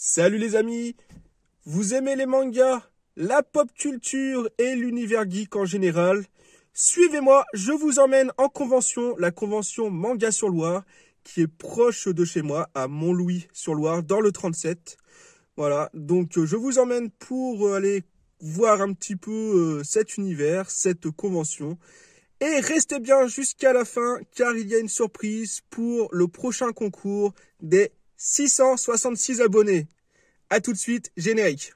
Salut les amis, vous aimez les mangas, la pop culture et l'univers geek en général? Suivez-moi, je vous emmène en convention, la convention Manga sur Loire, qui est proche de chez moi, à Montlouis-sur-Loire, dans le 37. Voilà, donc je vous emmène pour aller voir un petit peu cet univers, cette convention. Et restez bien jusqu'à la fin, car il y a une surprise pour le prochain concours des 666 abonnés. À tout de suite, générique.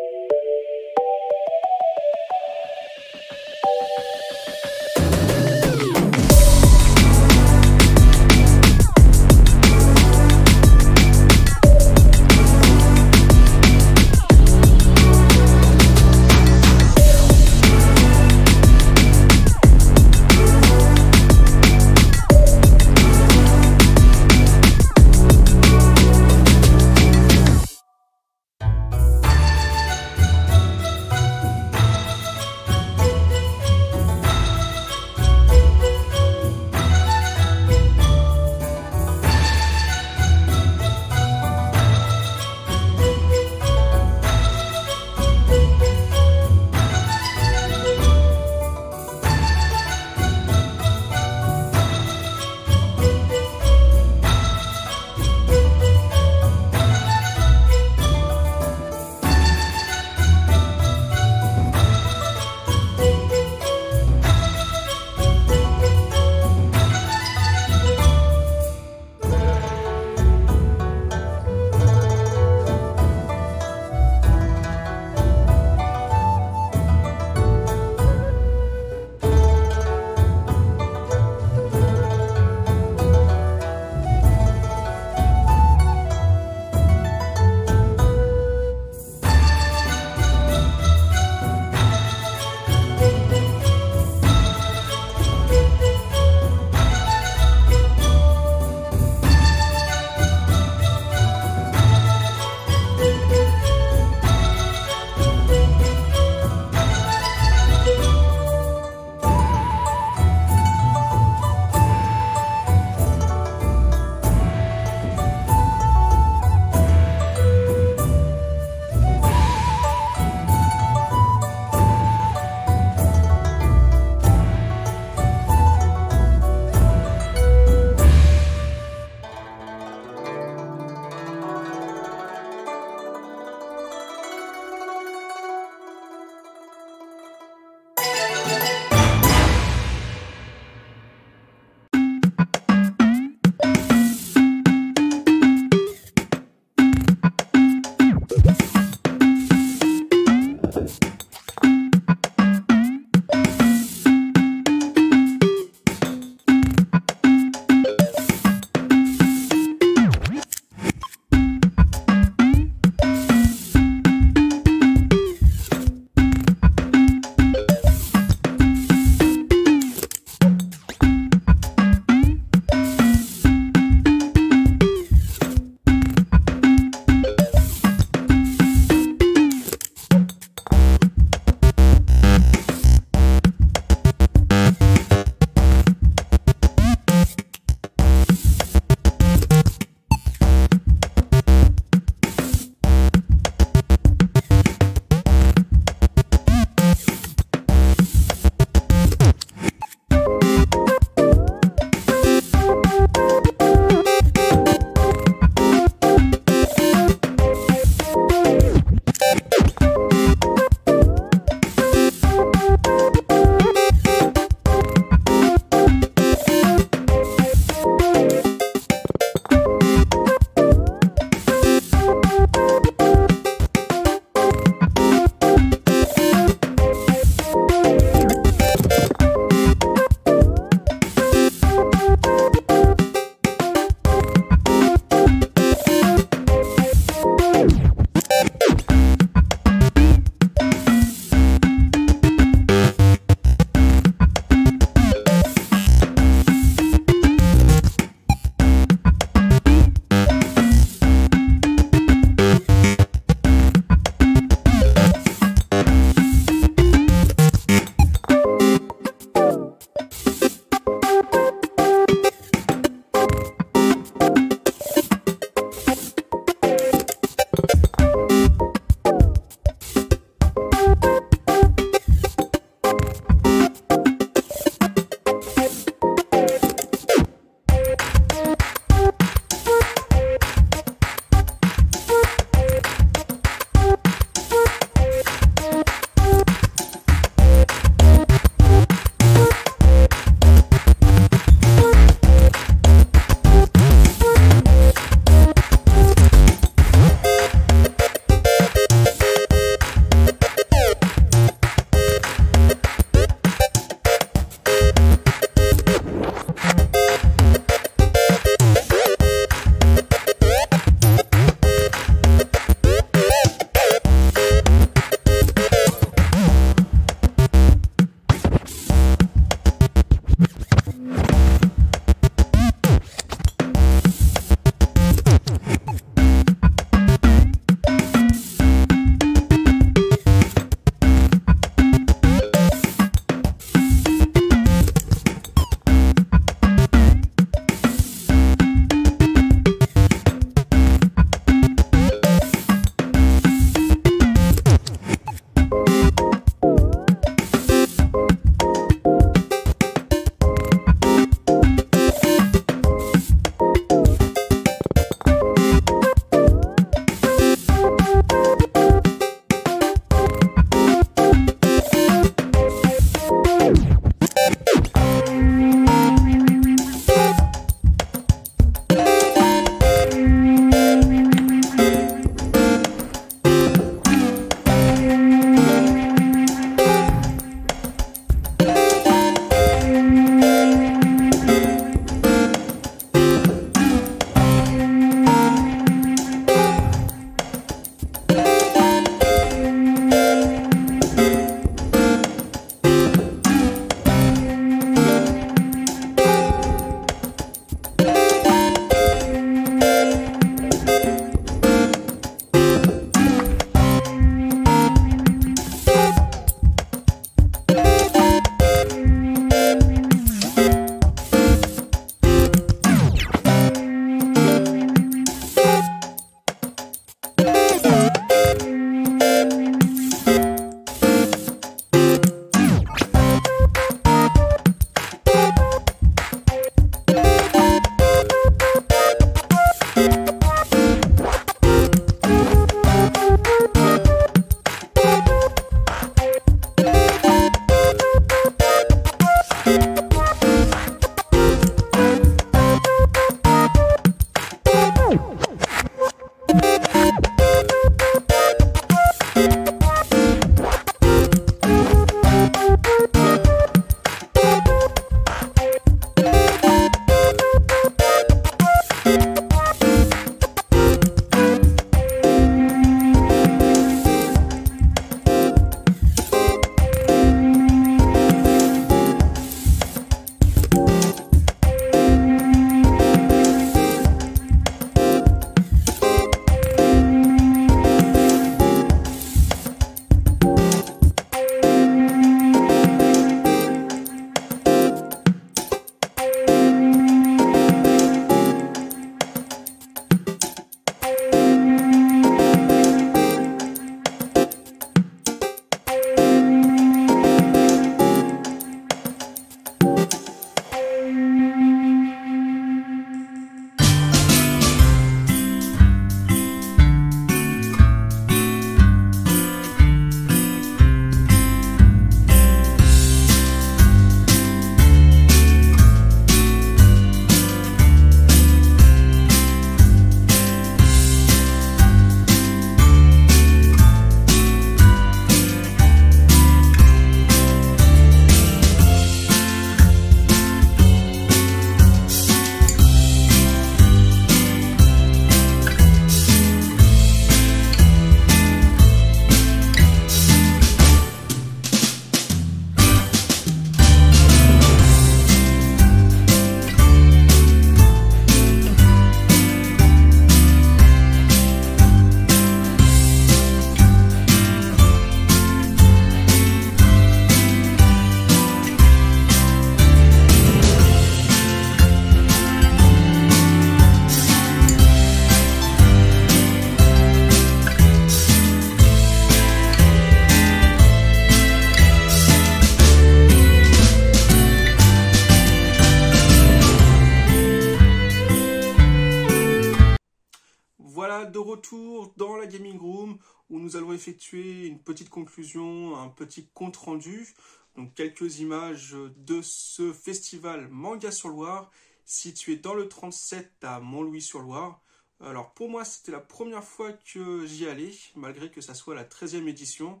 retour dans la gaming room où nous allons effectuer une petite conclusion, un petit compte rendu. Donc quelques images de ce festival Manga sur Loire, situé dans le 37 à Montlouis-sur-Loire. Alors pour moi, c'était la première fois que j'y allais, malgré que ça soit la 13e édition.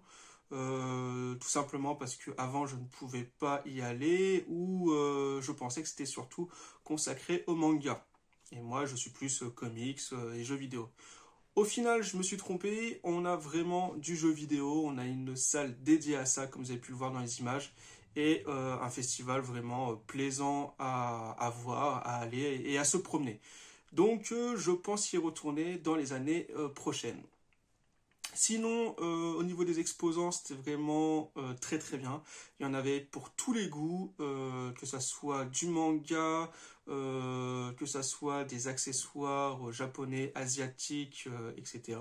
Tout simplement parce que avant je ne pouvais pas y aller, ou je pensais que c'était surtout consacré au manga. Et moi, je suis plus comics et jeux vidéo. Au final, je me suis trompé. On a vraiment du jeu vidéo. On a une salle dédiée à ça, comme vous avez pu le voir dans les images. Et un festival vraiment plaisant à voir, à aller et à se promener. Donc, je pense y retourner dans les années prochaines. Sinon, au niveau des exposants, c'était vraiment très très bien. Il y en avait pour tous les goûts, que ça soit du manga, que ça soit des accessoires japonais, asiatiques, etc.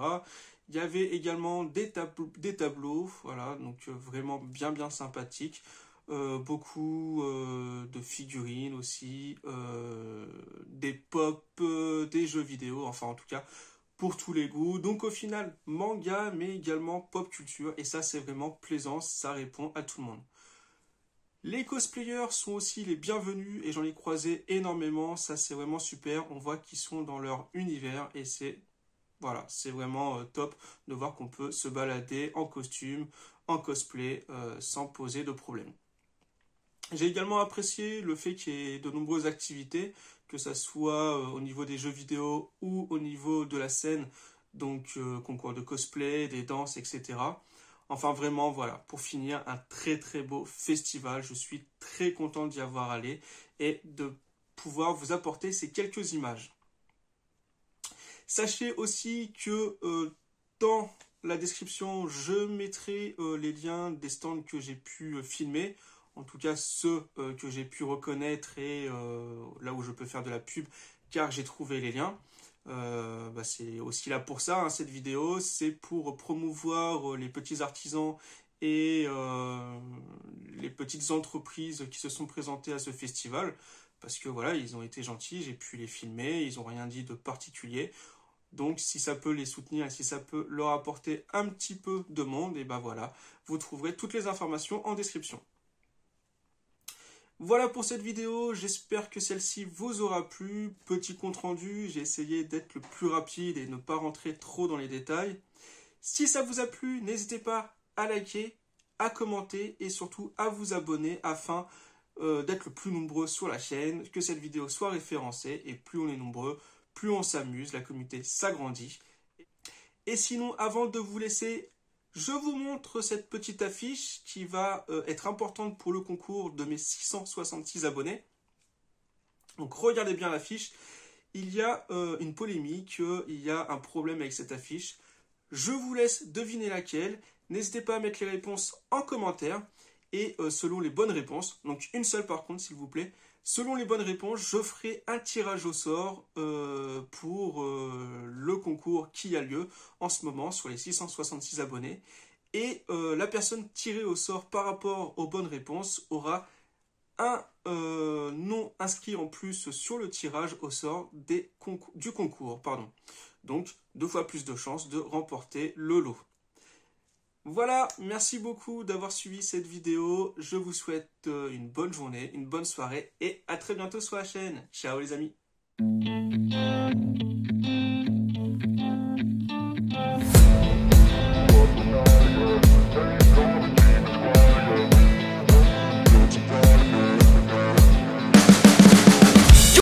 Il y avait également des tableaux, voilà, donc vraiment bien sympathique. Beaucoup de figurines aussi, des pop, des jeux vidéo, enfin en tout cas pour tous les goûts. Donc au final, manga, mais également pop culture. Et ça, c'est vraiment plaisant, ça répond à tout le monde. Les cosplayers sont aussi les bienvenus et j'en ai croisé énormément. Ça, c'est vraiment super. On voit qu'ils sont dans leur univers et c'est voilà, c'est vraiment top de voir qu'on peut se balader en costume, en cosplay, sans poser de problème. J'ai également apprécié le fait qu'il y ait de nombreuses activités, que ça soit au niveau des jeux vidéo ou au niveau de la scène, donc concours de cosplay, des danses, etc. Enfin vraiment, voilà, pour finir, un très très beau festival. Je suis très content d'y avoir allé et de pouvoir vous apporter ces quelques images. Sachez aussi que dans la description, je mettrai les liens des stands que j'ai pu filmer. En tout cas, ceux que j'ai pu reconnaître et là où je peux faire de la pub, car j'ai trouvé les liens. C'est aussi là pour ça, hein, cette vidéo. C'est pour promouvoir les petits artisans et les petites entreprises qui se sont présentées à ce festival. Parce que voilà, ils ont été gentils, j'ai pu les filmer, ils n'ont rien dit de particulier. Donc si ça peut les soutenir et si ça peut leur apporter un petit peu de monde, et ben voilà, vous trouverez toutes les informations en description. Voilà pour cette vidéo, j'espère que celle-ci vous aura plu. Petit compte rendu, j'ai essayé d'être le plus rapide et ne pas rentrer trop dans les détails. Si ça vous a plu, n'hésitez pas à liker, à commenter et surtout à vous abonner afin d'être le plus nombreux sur la chaîne, que cette vidéo soit référencée et plus on est nombreux, plus on s'amuse, la communauté s'agrandit. Et sinon, avant de vous laisser, je vous montre cette petite affiche qui va être importante pour le concours de mes 666 abonnés. Donc regardez bien l'affiche. Il y a une polémique, il y a un problème avec cette affiche. Je vous laisse deviner laquelle. N'hésitez pas à mettre les réponses en commentaire. Et selon les bonnes réponses, donc une seule par contre s'il vous plaît, selon les bonnes réponses, je ferai un tirage au sort pour le concours qui a lieu en ce moment sur les 666 abonnés. Et la personne tirée au sort par rapport aux bonnes réponses aura un nom inscrit en plus sur le tirage au sort du concours. Pardon. Donc 2 fois plus de chances de remporter le lot. Voilà, merci beaucoup d'avoir suivi cette vidéo. Je vous souhaite une bonne journée, une bonne soirée et à très bientôt sur la chaîne. Ciao les amis.